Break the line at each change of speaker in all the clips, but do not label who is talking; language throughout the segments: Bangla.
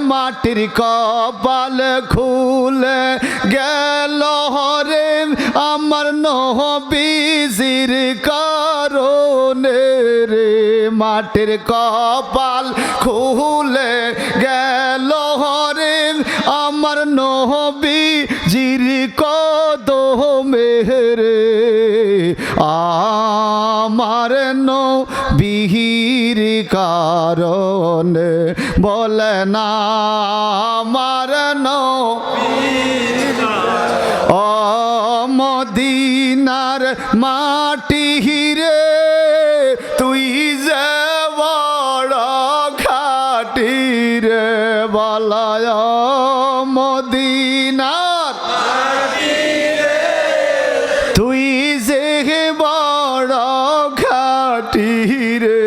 মাটির কপাল খুলে গেল রে আমার নবীজির কারণে রে মাটির কপাল খুলে গেল রে আমার নবীজির কদমে রে আমার নবীর কারণে বলে না আমার নবীর ও মদিনার মাটি রে তুই যে বড় খাটি রে বলায় মদিনার তুই যে বড় খাটি রে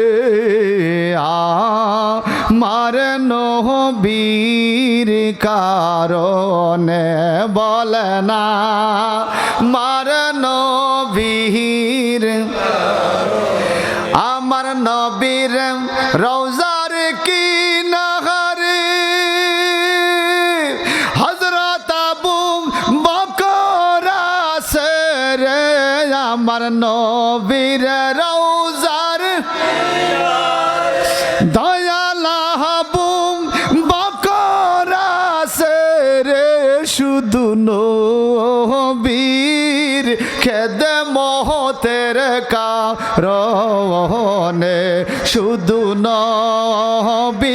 আমার নবীর কারণে বলে না আমার নবীর আমার নবীর রওজার কিনারে হযরত আবু বকর আছে রে আমার নবীর রওজার দয়াল আবু বকর আছে রে শুধু নবীর খেদমতের কারণে শুধু নবীর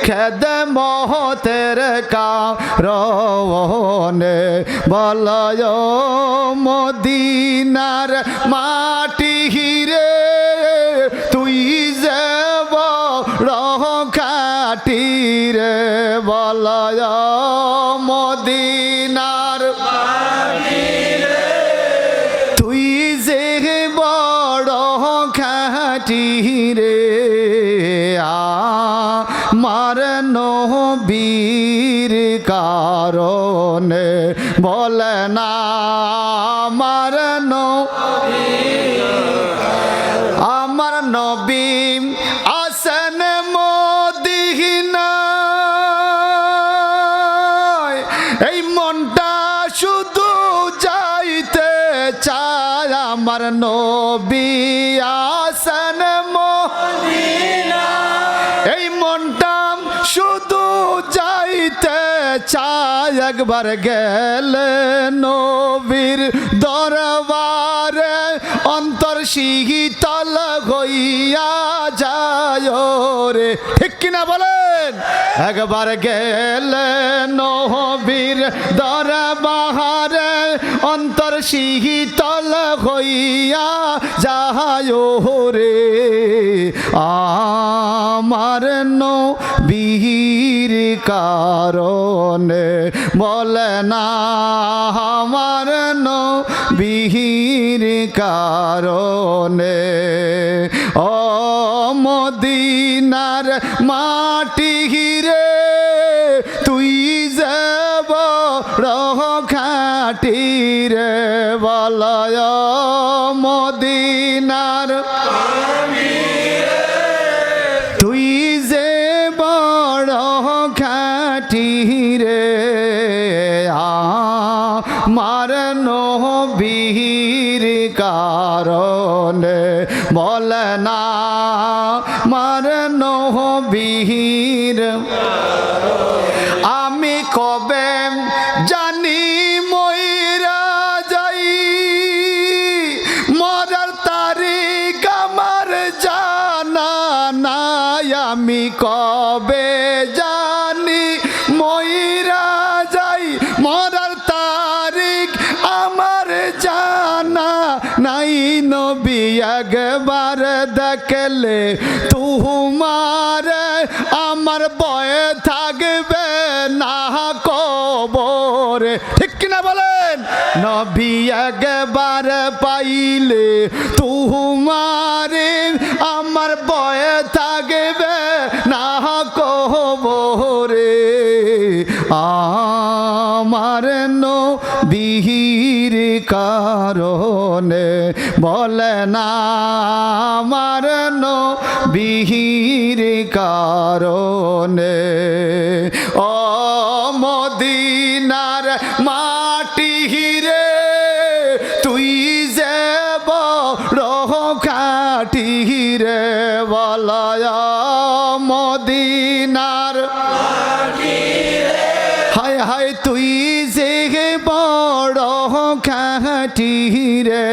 খেদমতের কারণে বলয় মদিনার মাটি রে তুই যে বড় খাটি রে বলয় মদিনার তুই যে বড় খাটি রে আমার নবীর কারণে বলে না আমার আমার নবী আসেন মদিনায় এই মনটা শুধু যাইতে চায় আমার নবী আসেন মদিনায় এই মনটা শুধু যাইতে চায় একবার গেলে নবীর দরবারে অন্তর শীতল হইয়া যায় রে ঠিক কিনা বলেন একবার গেলে নবীর দরবারে অন্তর শীতল হইয়া যায় রে আমার নবীর কারণে বলে না আমার নবীর কারণে ও মদিনার মাটি রে তুই যে বড় খাটি রে বলয় মদিনার তুই যে বড় খাটি রে আমার নবীর কারণে বলে না আমার নবীর আমি কবে জানি মইরা যাই মরার তারিখ আমার জানা নাই আমি কবে জানি মইরা যাই মরার তারিখ আমার জানা নাই নবী একবার দেখলে তোমার আমার ভয় থাকবে না কবরে ঠিক কিনা বলেন নবী একবার পাইলে তোমার আমার ভয় থাকবে না কবরে আমার নবীর কারণে বলে না আমার নবীর কারণে ও মদিনার মাটি রে তুই যে বড় খাটি রে বলয় মদিনার হায় হায় তুই যে বড় খাটি রে